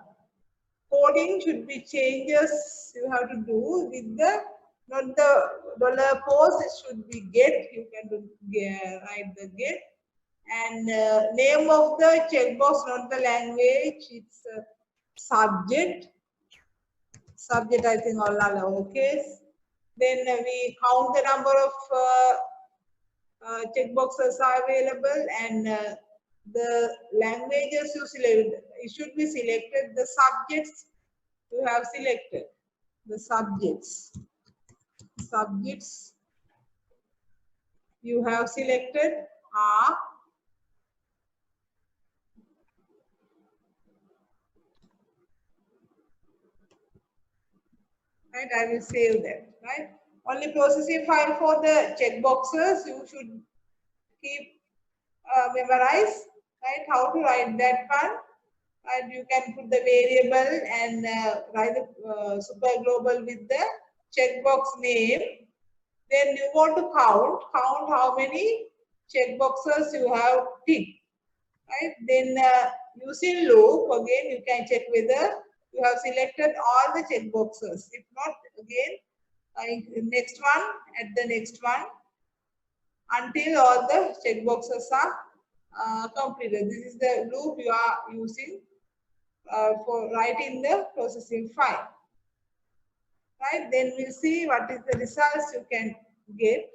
coding should be changes you have to do with the, not the $post, it should be get, you can do, write the get. And name of the checkbox, not the language, it's subject. Subject, I think all are lowercase. Then we count the number of checkboxes are available, and the languages you select, it should be selected. The subjects you have selected. The subjects you have selected are right? I will save that, right? Only processing file for the checkboxes you should keep memorize, right? How to write that one, right? You can put the variable and write the super global with the checkbox name. Then you want to count how many checkboxes you have ticked, right? Then using loop again, you can check whether you have selected all the checkboxes. If not, again, next one, at the next one, until all the checkboxes are completed. This is the loop you are using for writing the processing file. Right? Then we'll see what is the results you can get.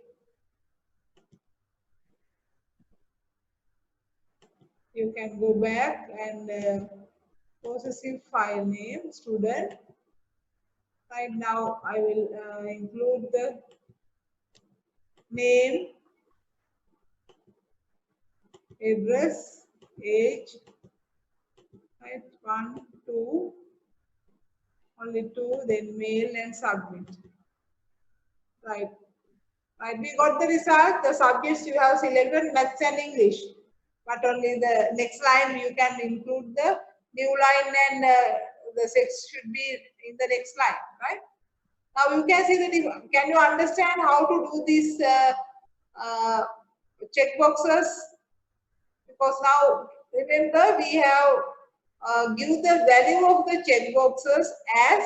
You can go back and processing file name student. Right now, I will include the name, address, age, right? 1, 2, only 2, then mail and submit. Right. Right. We got the result. The subjects you have selected maths and English, but only the next line you can include the new line and the sex should be in the next line, right? Now you can see the. Can you understand how to do these checkboxes? Because now remember we have give the value of the checkboxes as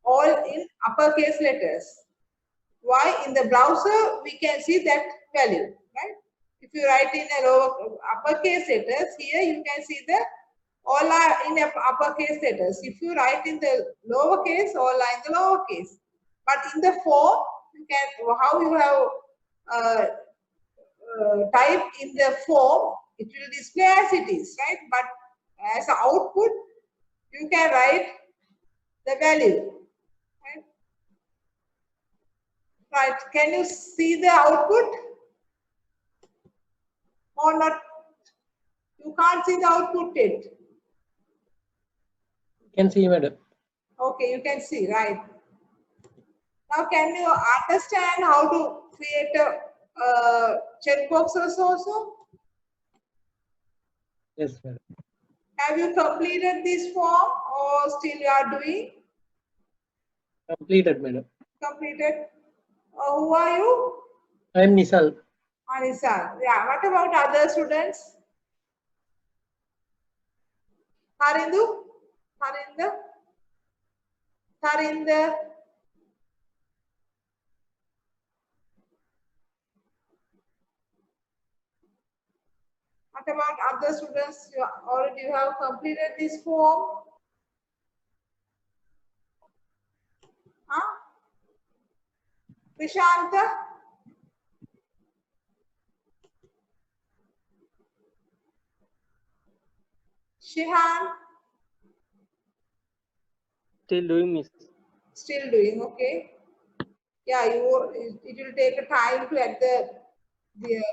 all in uppercase letters. Why? In the browser we can see that value, right? If you write in a lower uppercase letters, here you can see the all are in uppercase letters. If you write in the lowercase, all are in the lowercase. But in the form, you can how you have type in the form, it will display as it is, right? But as an output, you can write the value. Right? Right? Can you see the output or not? You can't see the output yet. You can see, madam. Okay, you can see, right? Now, can you understand how to create a checkboxes also? Yes, madam. Have you completed this form or still you are doing? Completed, madam. Completed. Who are you? I am Nisal. Anisa. Yeah. What about other students? Harindu? Harinder? Harinder? What about other students? You already have completed this form? Huh? Prishanta? Shihan? Still doing, miss. Still doing, okay. Yeah, it will take a time to at the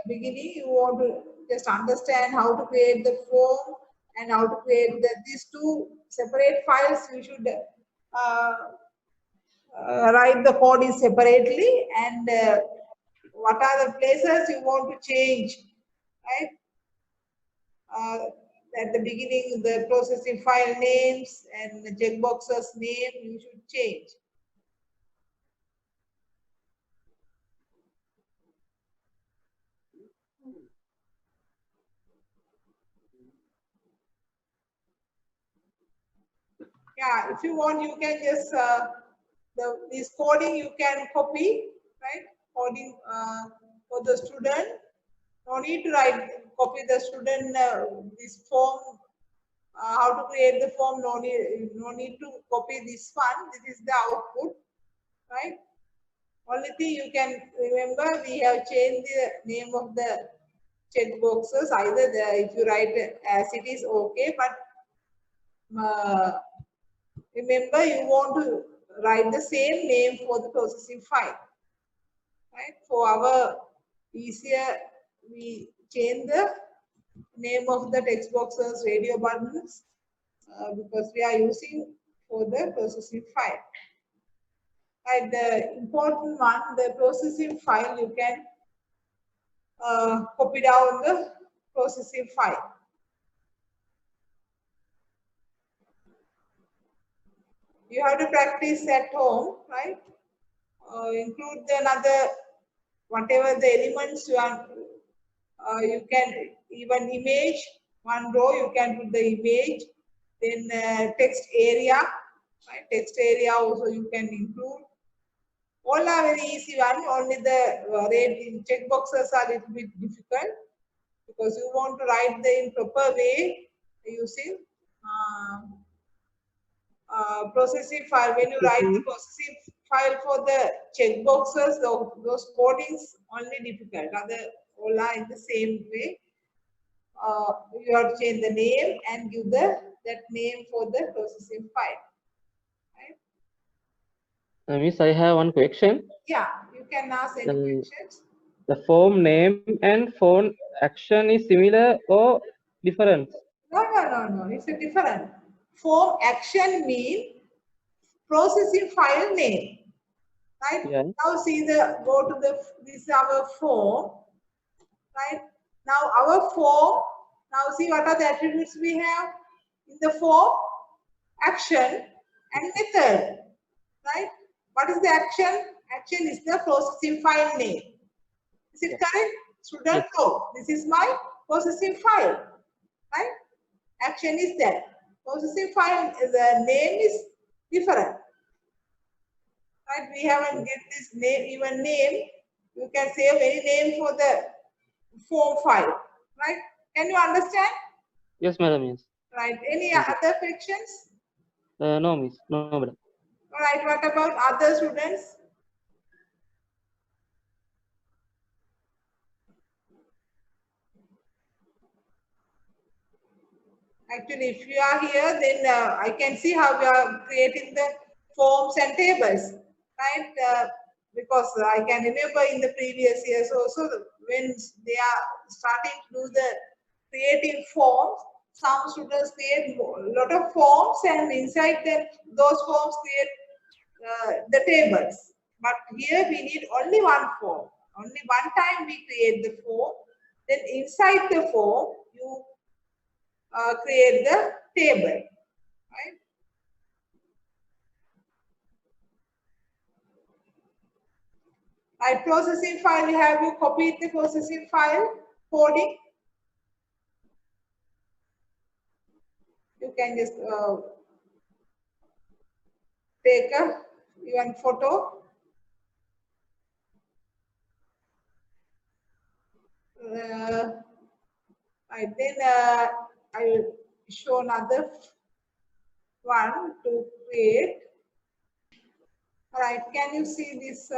beginning. You want to just understand how to create the form and how to create these two separate files. You should write the code in separately and what are the places you want to change, right? At the beginning, the processing file names and the checkboxes name you should change. Yeah, if you want, you can just this coding you can copy, right? Coding for the student. No need to copy the student this form. How to create the form? No need to copy this one. This is the output, right? Only thing you can remember, we have changed the name of the checkboxes. Either if you write as it is, okay, but remember, you want to write the same name for the processing file, right? For our easier, we change the name of the text boxes, radio buttons, because we are using for the processing file. Right, the important one, the processing file, you can copy down the processing file. You have to practice at home, right? Include another, whatever the elements you want. You can even image, one row you can put the image, then text area, right? Text area also you can include. All are very easy one, only the red check boxes are a little bit difficult because you want to write the in proper way using processing file. When you write the processing file for the check boxes, those codings only difficult. Other all are in the same way. You have to change the name and give that name for the processing file. Right? Miss, I have one question. Yeah, you can ask any questions. The form name and phone action is similar or different? No. It's a different. Form action mean processing file name. Right? Yeah. Now see go to this is our form. Right? Now our form, now see what are the attributes we have in the form? Action and method. Right? What is the action? Action is the processing file name. Is it correct? Student, Yes. no. This is my processing file. Right? Action is that. Processing file, the name is different. Right? We haven't get this name, even name. You can save any name for the form file. Right? Can you understand? Yes, madam. Yes. Right. Any Thank you. other questions? No, miss. No, madam. All right. What about other students? Actually, if you are here, then I can see how we are creating the forms and tables, right? Because I can remember in the previous years also, when they are starting to do the creating forms, some students create a lot of forms and inside those forms create the tables. But here we need only one form. Only one time we create the form. Then inside the form, you create the table, right? Right, processing file, have you copied the processing file coding? You can just take a even photo. Right, then I will show another one to create. All right, can you see this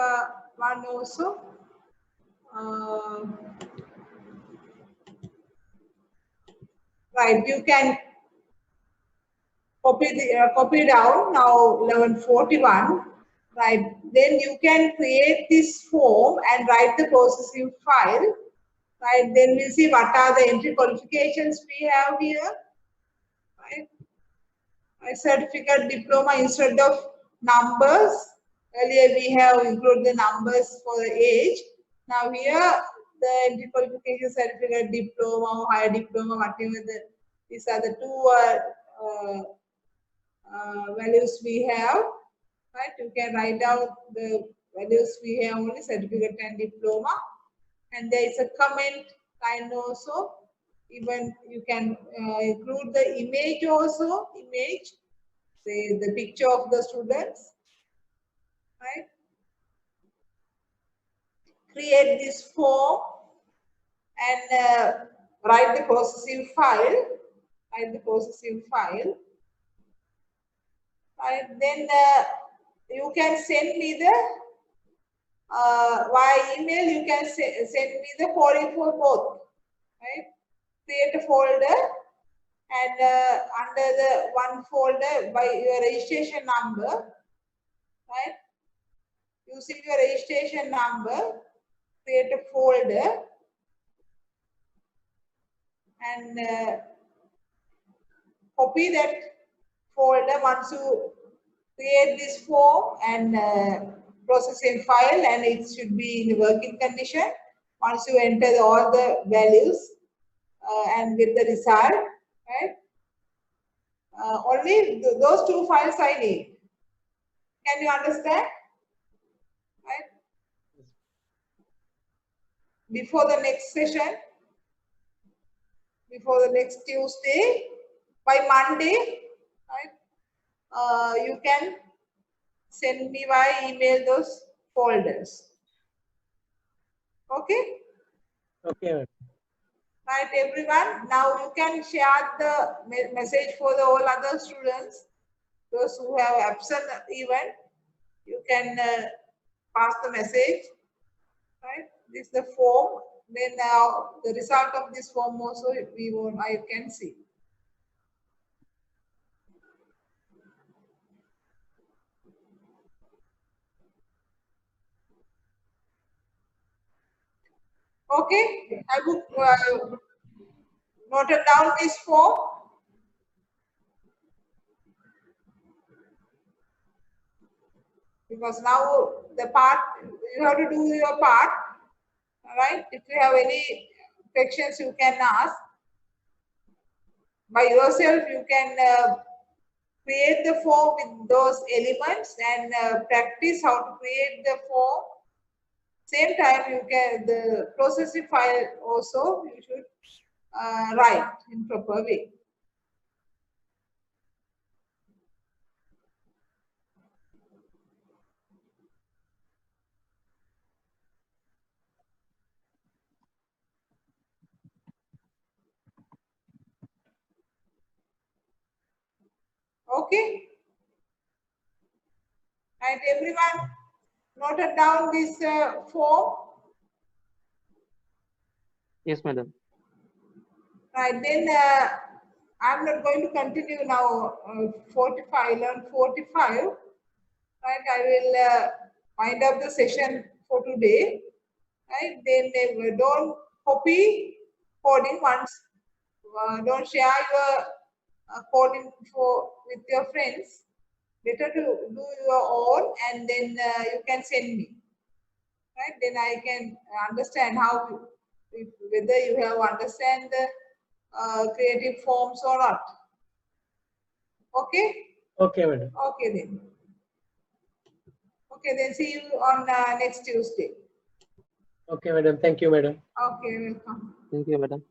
one also? Right, you can copy down now 1141. Right, then you can create this form and write the processing file. Right, then we'll see what are the entry qualifications we have here. Right, a certificate, diploma instead of numbers. Earlier we have included the numbers for the age. Now here the entry qualification, certificate, diploma, higher diploma, whatever these are the two values we have. Right, you can write out the values we have only, certificate and diploma, and there is a comment line also. Even you can include the image also, image, say the picture of the students, right? Create this form and write the processing file, right? Then you can send me the via email. You can send me the coding for both, right? Create a folder and under the one folder by your registration number, right? Using your registration number, create a folder and copy that folder once you create this form and process in file, and it should be in working condition. Once you enter all the values and get the result, right? Only those two files I need. Can you understand? Right? Before the next session, before the next Tuesday, by Monday, right? You can send me via email those folders. Okay? Okay, madam. Right, everyone. Now you can share the message for the all other students, those who have absent even. You can pass the message. Right, this is the form. Then now the result of this form also I can see. Okay, I would noted down this form. Because now the part, you have to do your part. All right, if you have any questions, you can ask. By yourself, you can create the form with those elements and practice how to create the form. Same time, you can the processing file also you should write in proper way. Okay, and everyone noted down this form. Yes, madam. Right, then I'm not going to continue now. 45, learn 45. Right, I will wind up the session for today. Right, then don't copy coding once. Don't share your coding with your friends. Better to do your own, and then you can send me. Right, then I can understand how whether you have understand the creative forms or not. Okay? Okay, madam. Okay then. Okay, then see you on next Tuesday. Okay, madam. Thank you, madam. Okay, welcome. Thank you, madam.